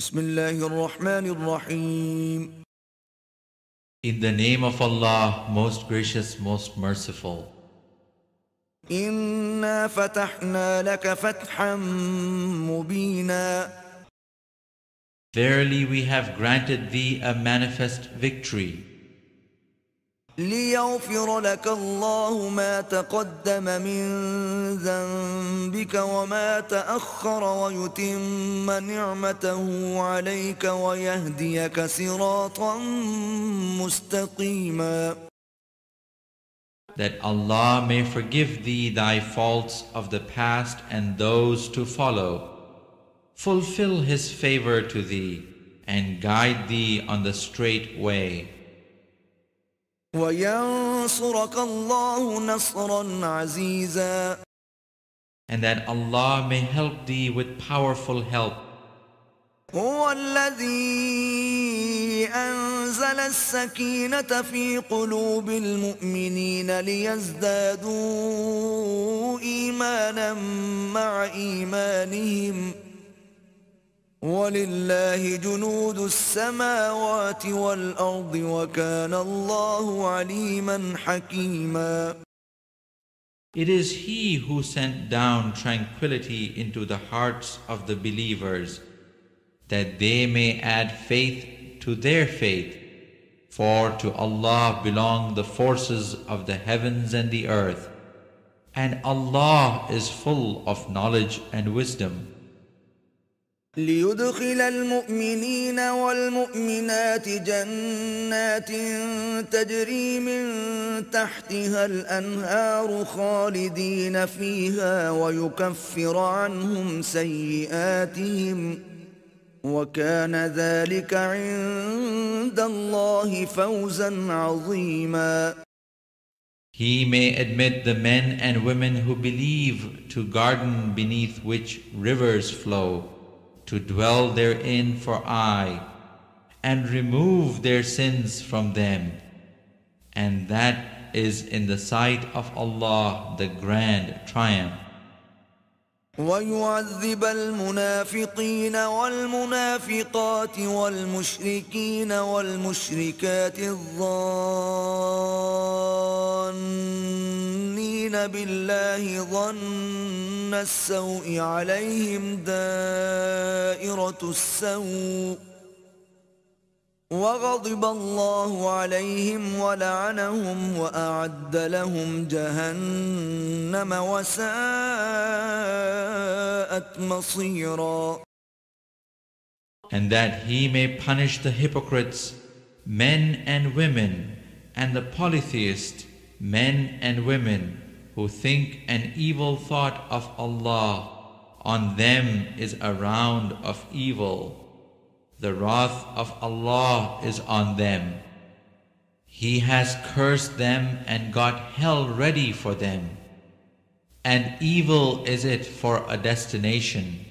بسم الله الرحمن الرحيم. In the name of Allah, most gracious, most merciful. إنا فتحنا لك فتحا مبينا. Verily we have granted thee a manifest victory. ليغفر لك الله ما تقدم من ذنبك وما تأخر ويتم نعمته عليك ويهديك صراطا مستقيما. That Allah may forgive thee thy faults of the past and those to follow, fulfill His favor to thee, and guide thee on the straight way. وينصرك الله نصرا عزيزا. And that Allah may help thee with powerful help. هو الذي أنزل السكينة في قلوب المؤمنين ليزدادوا إيمانا مع إيمانهم ولله جنود السماوات والأرض وكان الله عليما حكيما. It is He who sent down tranquility into the hearts of the believers, that they may add faith to their faith. For to Allah belong the forces of the heavens and the earth, and Allah is full of knowledge and wisdom. ليدخل المؤمنين والمؤمنات جنات تجري من تحتها الأنهار خالدين فيها ويكفر عنهم سيئاتهم وكان ذلك عند الله فوزا عظيما. He may admit the men and women who believe to garden beneath which rivers flow, to dwell therein for aye, and remove their sins from them. And that is in the sight of Allah the grand triumph. ويعذب المنافقين والمنافقات والمشركين والمشركات الظانين بالله ظن السوء عليهم دائرة السوء وغضب الله عليهم ولعنهم وأعد لهم جهنم وساءت مصيرا. And that He may punish the hypocrites, men and women, and the polytheists, men and women, who think an evil thought of Allah. On them is a round of evil. The wrath of Allah is on them. He has cursed them and got hell ready for them. And evil is it for a destination.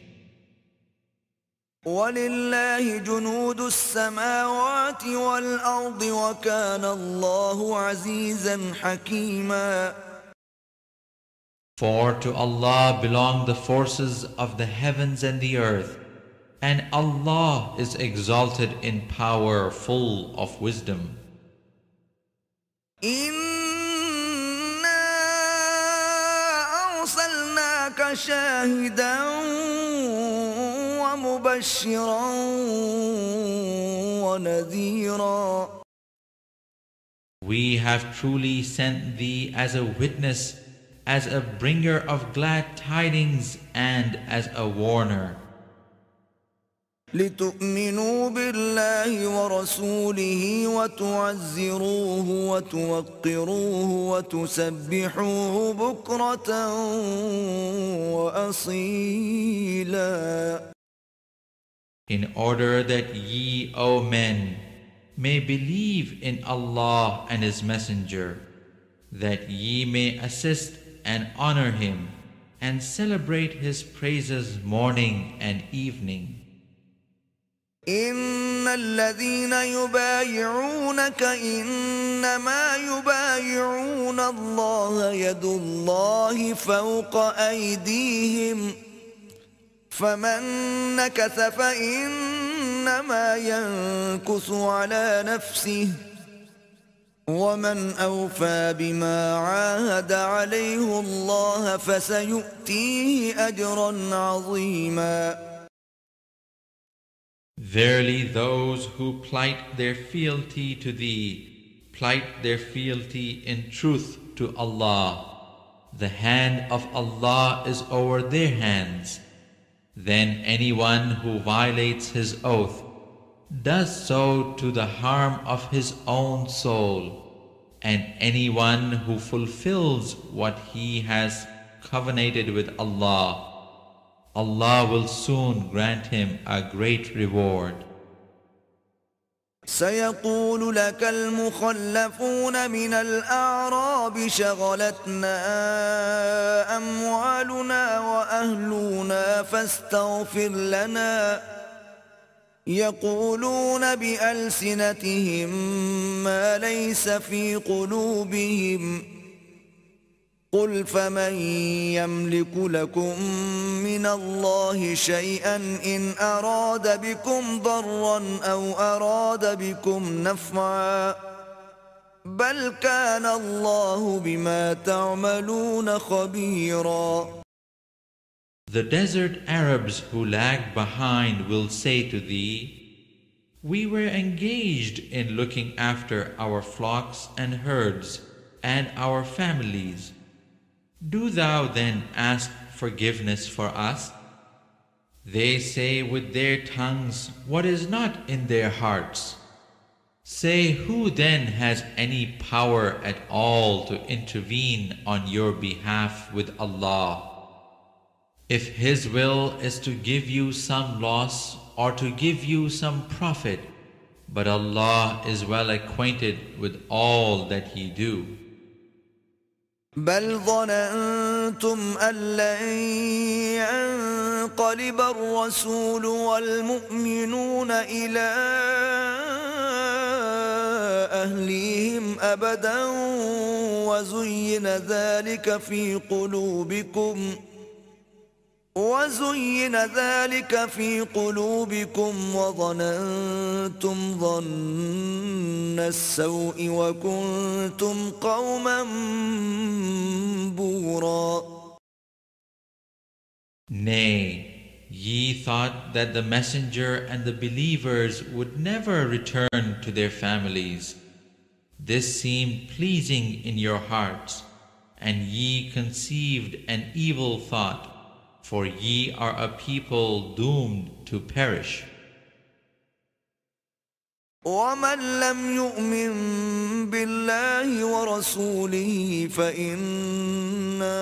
ولله جنود السماوات والأرض وكان الله عزيزا حكيما. For to Allah belong the forces of the heavens and the earth, and Allah is exalted in power, full of wisdom. إنا أرسلناك شاهدا ومبشرا ونذيرا. We have truly sent thee as a witness, as a bringer of glad tidings, and as a warner. لتؤمنوا بالله ورسوله وتعزروه وتوقروه وتسبحوه بكرة وأصيلا. In order that ye, O men, may believe in Allah and His Messenger, that ye may assist and honor Him, and celebrate His praises morning and evening. إن الذين يبايعونك إنما يبايعون الله يد الله فوق أيديهم فمن نكث فإن فإنما ينكث على نفسه ومن أوفى بما عاهد عليه الله فسيؤتيه أجرا عظيما. Verily those who plight their fealty to thee, plight their fealty in truth to Allah. The hand of Allah is over their hands. Then anyone who violates his oath does so to the harm of his own soul, and anyone who fulfills what he has covenanted with Allah, Allah will soon grant him a great reward. سيقول لك المخلفون من الأعراب شغلتنا أموالنا وأهلنا فاستغفر لنا يقولون بألسنتهم ما ليس في قلوبهم قل فمن يملك لكم من الله شيئا إن أراد بكم ضرا أو أراد بكم نفعا بل كان الله بما تعملون خبيرا. The desert Arabs who lag behind will say to thee, we were engaged in looking after our flocks and herds and our families. Do thou then ask forgiveness for us? They say with their tongues what is not in their hearts. Say, who then has any power at all to intervene on your behalf with Allah? If His will is to give you some loss or to give you some profit, but Allah is well acquainted with all that ye do. بل ظننتم أن لن ينقلب الرسول والمؤمنون إلى أهليهم أبدا وزين ذلك في قلوبكم وظننتم ظن السوء وكنتم قوما بورا. Nay, ye thought that the messenger and the believers would never return to their families. This seemed pleasing in your hearts, and ye conceived an evil thought, for ye are a people doomed to perish. ومن لم يؤمن بالله ورسوله فإنا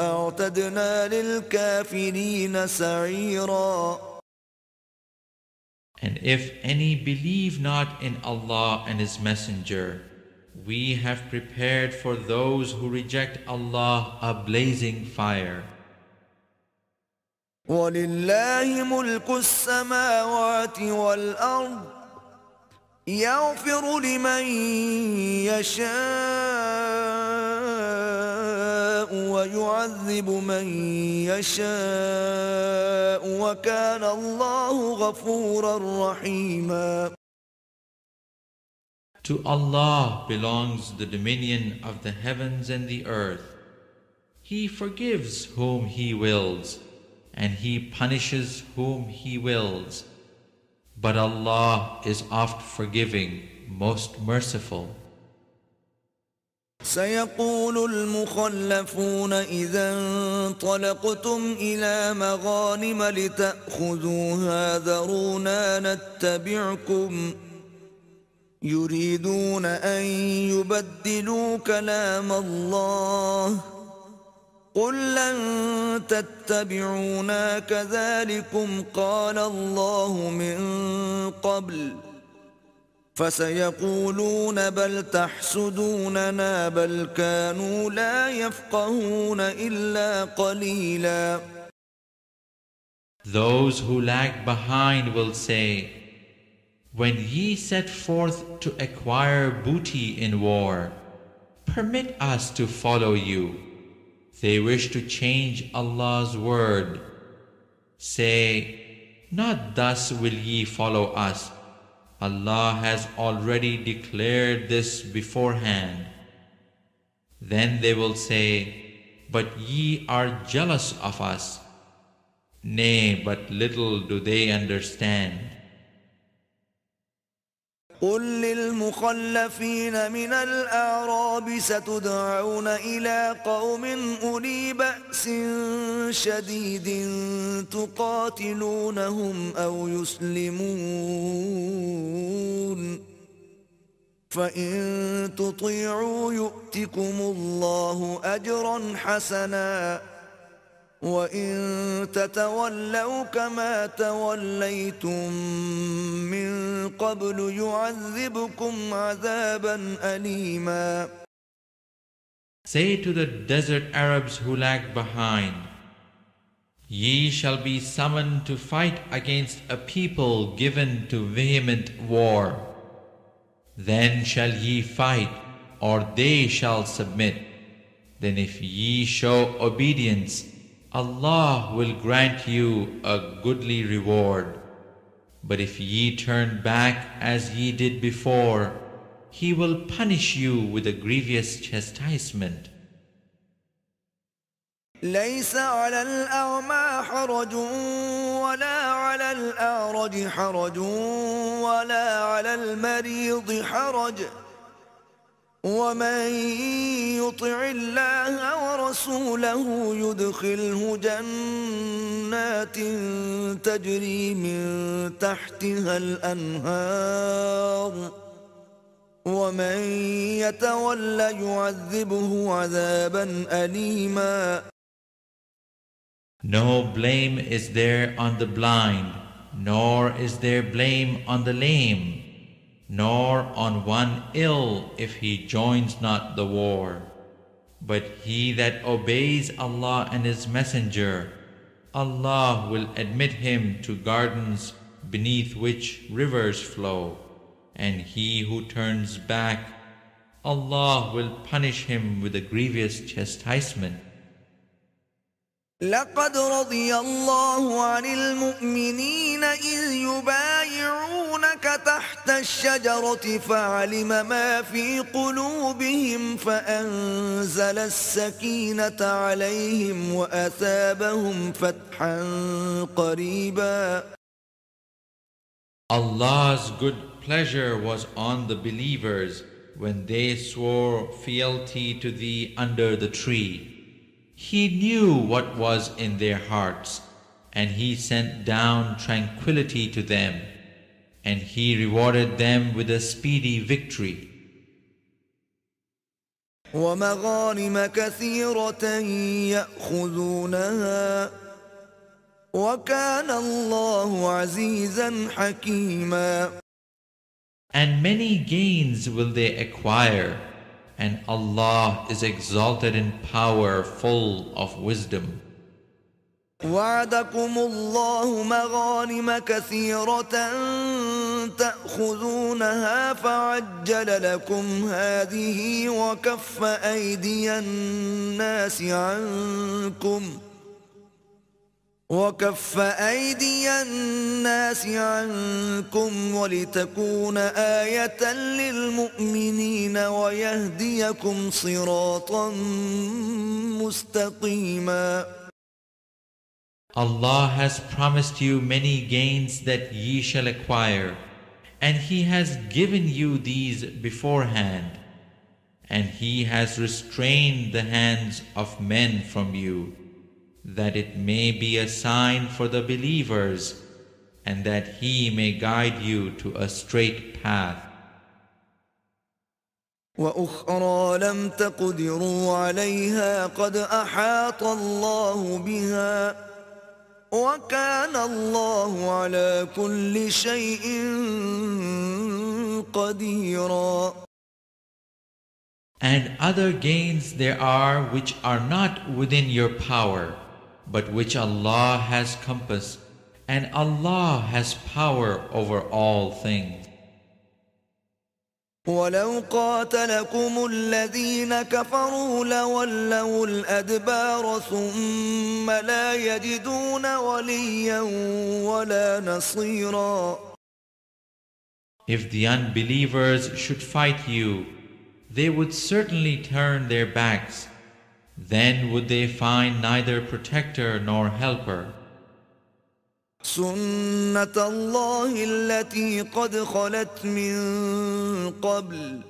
أعتدنا للكافرين سعيرا. And if any believe not in Allah and His Messenger, we have prepared for those who reject Allah a blazing fire. وَلِلَّهِ مُلْكُ السَّمَاوَاتِ وَالْأَرْضِ يَغْفِرُ لِمَن يَشَاءُ وَيُعَذِّبُ مَن يَشَاءُ وَكَانَ اللَّهُ غَفُورًا رَحِيمًا. To Allah belongs the dominion of the heavens and the earth. He forgives whom He wills, and He punishes whom He wills. But Allah is oft forgiving, most merciful. سيقول المخلفون إذا انطلقتم إلى مغانم لتأخذوها ذرونا نتبعكم يريدون أن يبدلوا كلام الله قل لن تتبعونا كذلكم قال الله من قبل فسيقولون بل تحسدوننا بل كانوا لا يفقهون إلا قليلا. Those who lag behind will say, when ye set forth to acquire booty in war, permit us to follow you. They wish to change Allah's word. Say, not thus will ye follow us. Allah has already declared this beforehand. Then they will say, but ye are jealous of us. Nay, but little do they understand. قل للمخلفين من الأعراب ستدعون إلى قوم أولي بأس شديد تقاتلونهم أو يسلمون فإن تطيعوا يؤتكم الله أجرا حسنا وإن تتولوا كما توليتم من قبل يعذبكم عذابا أليما. Say to the desert Arabs who lag behind, ye shall be summoned to fight against a people given to vehement war. Then shall ye fight, or they shall submit. Then if ye show obedience, Allah will grant you a goodly reward. But if ye turn back as ye did before, He will punish you with a grievous chastisement. ليس على الأعمى حرج ولا على الأعرج حرج ولا على المريض حرج ومن يطع الله ورسوله يدخله جنات تجري من تحتها الأنهار ومن يتولى يعذبه عذابا أليما. No blame is there on the blind, nor is there blame on the lame, nor on one ill if he joins not the war. But he that obeys Allah and His Messenger, Allah will admit him to gardens beneath which rivers flow, and he who turns back, Allah will punish him with a grievous chastisement. لقد رضي الله عن المؤمنين إذ يبايعونك تحت الشجرة فعلم ما في قلوبهم فأنزل السكينة عليهم وأثابهم فتحا قريبا. Allah's good pleasure was on the believers when they swore fealty to Thee under the tree. He knew what was in their hearts, and He sent down tranquility to them, and He rewarded them with a speedy victory. ومغانم كثيرة يأخذونها وكان الله عزيزا حكيما. And many gains will they acquire, and Allah is exalted in power, full of wisdom. وعدكم الله مغانم كثيرة تأخذونها فعجل لكم هذه وكف أيدي الناس عنكم ولتكون آية للمؤمنين ويهديكم صراطا مستقيما. Allah has promised you many gains that ye shall acquire, and He has given you these beforehand, and He has restrained the hands of men from you, that it may be a sign for the believers, and that He may guide you to a straight path. وأخرى لم تقدروا عليها قد أحاط الله بها وكان الله على كل شيء قديرا. And other gains there are which are not within your power, but which Allah has compassed, and Allah has power over all things. ولو قاتلكم الذين كفروا لولوا الأدبار ثم لا يجدون وليا ولا نصيرا. If the unbelievers should fight you, they would certainly turn their backs. Then would they find neither protector nor helper. سنة الله التي قد خلت من قبل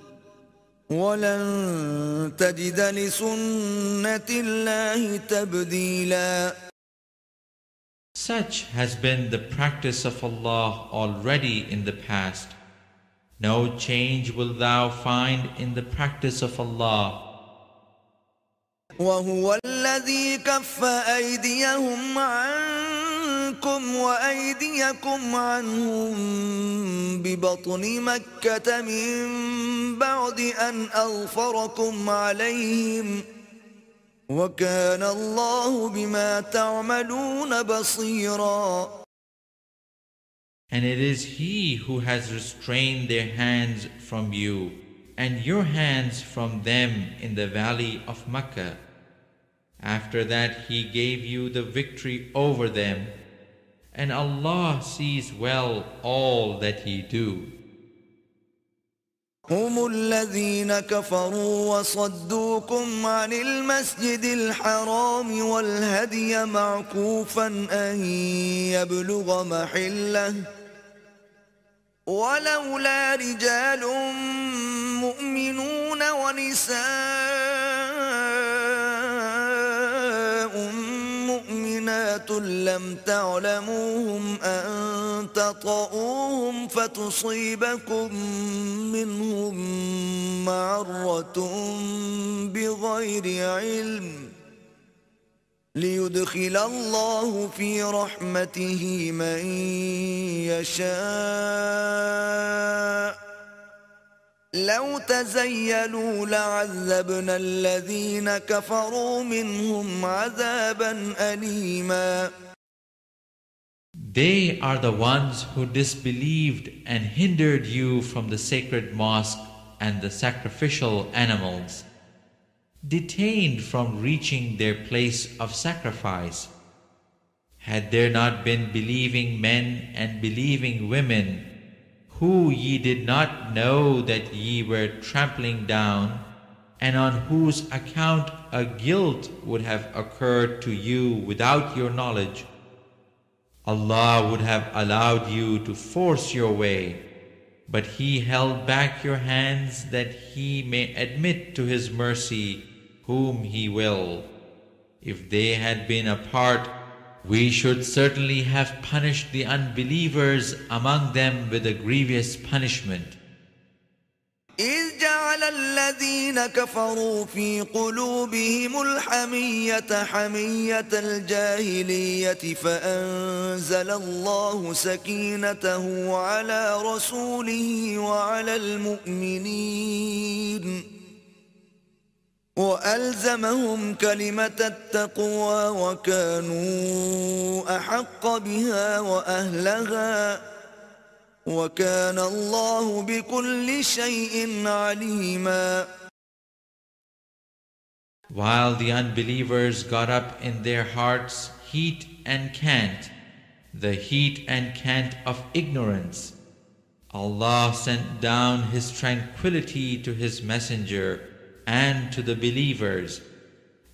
ولن تجد لسنة الله تبديلا. Such has been the practice of Allah already in the past. No change wilt thou find in the practice of Allah. وهو الذي كف أيديهم عنكم وأيديكم عنهم ببطن مكة من بعد أن أظفركم عليهم وكان الله بما تعملون بصيرا. And it is He who has restrained their hands from you and your hands from them in the valley of Makkah. After that He gave you the victory over them, and Allah sees well all that ye do. هم الذين كفروا وصدوكم عن المسجد الحرام والهدي معكوفا أن يبلغ محله ولولا رجال مؤمنون ونساء مؤمنات لم تعلموهم أن تطؤوهم فتصيبكم منهم معرة بغير علم ليدخل الله في رحمته من يشاء لو تزيلوا لعذبنا الذين كفروا منهم عذابا أليما. They are the ones who disbelieved and hindered you from the sacred mosque and the sacrificial animals, detained from reaching their place of sacrifice. Had there not been believing men and believing women, who ye did not know that ye were trampling down, and on whose account a guilt would have occurred to you without your knowledge, Allah would have allowed you to force your way, but He held back your hands that He may admit to His mercy whom He will. If they had been apart, we should certainly have punished the unbelievers among them with a grievous punishment. إذ جعل الذين كفروا في قلوبهم الحمية حمية الجاهلية فأنزل الله سكينته على رسوله وعلى المؤمنين وألزمهم كلمة التقوى وكانوا أحق بها وأهلها وكان الله بكل شيء عليما. While the unbelievers got up in their hearts heat and cant, the heat and cant of ignorance, Allah sent down His tranquility to His messenger and to the believers,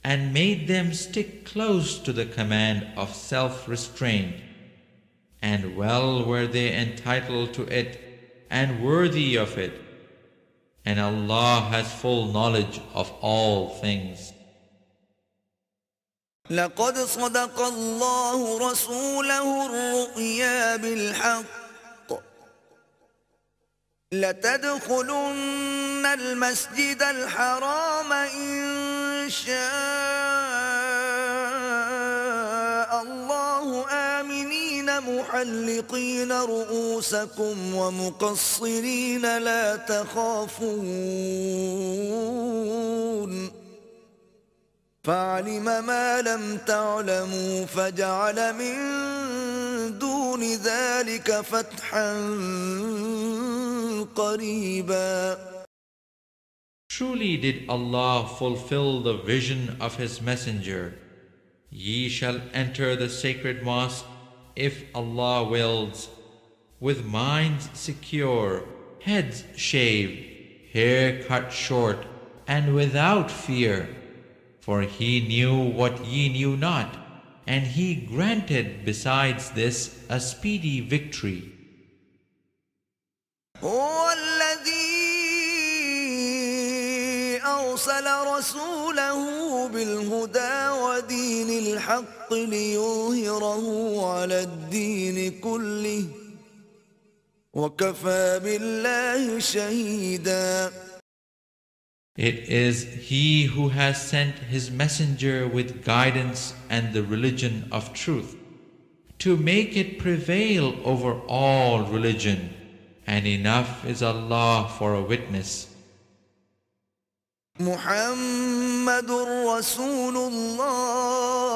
and made them stick close to the command of self-restraint. And well were they entitled to it and worthy of it. And Allah has full knowledge of all things. لقد صدق الله رسوله الرؤيا بالحق لتدخلن المسجد الحرام إن شاء الله آمنين محلقين رؤوسكم ومقصرين لا تخافون فعلم ما لم تعلموا فجعل من دون ذلك فتحا قريبا. Truly did Allah fulfill the vision of His Messenger. Ye shall enter the sacred mosque if Allah wills, with minds secure, heads shaved, hair cut short, and without fear. For He knew what ye knew not, and He granted besides this a speedy victory. أرسل رسوله بالهدى ودين الحق ليظهره على الدين كله وكفى بالله شهيدا. It is He who has sent His messenger with guidance and the religion of truth, to make it prevail over all religion, and enough is Allah for a witness. محمد رسول الله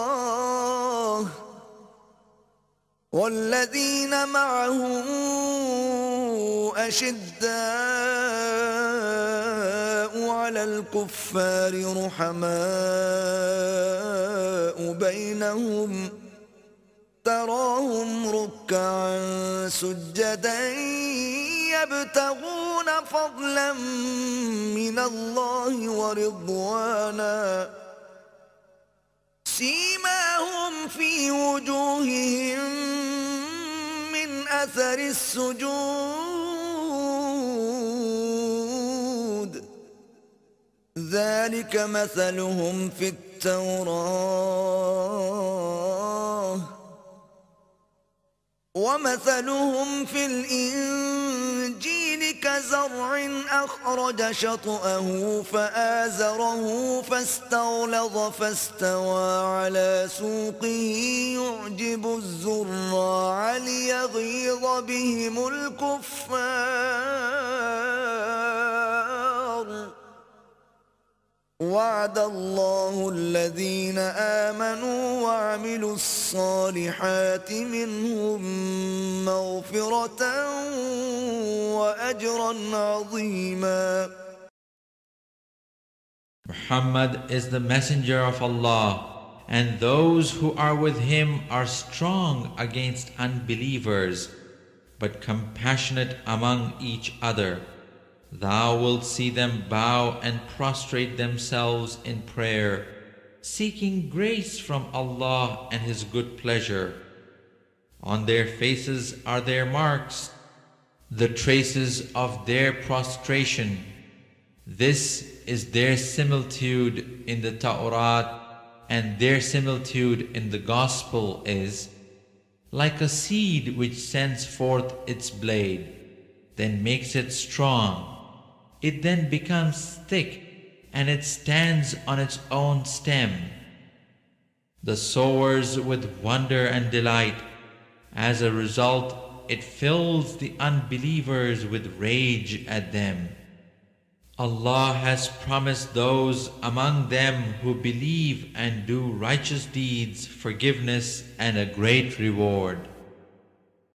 والذين معه أشداء على الكفار رحماء بينهم تراهم ركعا سجدا يبتغون فضلا من الله ورضوانا سيماهم في وجوههم من أثر السجود ذلك مثلهم في التوراة ومثلهم في الإنجيل كزرع أخرج شطأه فآزره فاستغلظ فاستوى على سوقه يعجب الزراع ليغيظ بهم الكفار وعد الله الذين آمنوا وعملوا الصالحات منهم مغفرة وأجرا عظيما. Muhammad is the messenger of Allah, and those who are with him are strong against unbelievers, but compassionate among each other. Thou wilt see them bow and prostrate themselves in prayer, seeking grace from Allah and His good pleasure. On their faces are their marks, the traces of their prostration. This is their similitude in the Ta'urat, and their similitude in the Gospel is like a seed which sends forth its blade, then makes it strong. It then becomes thick, and it stands on its own stem. The sowers with wonder and delight. As a result, it fills the unbelievers with rage at them. Allah has promised those among them who believe and do righteous deeds forgiveness and a great reward.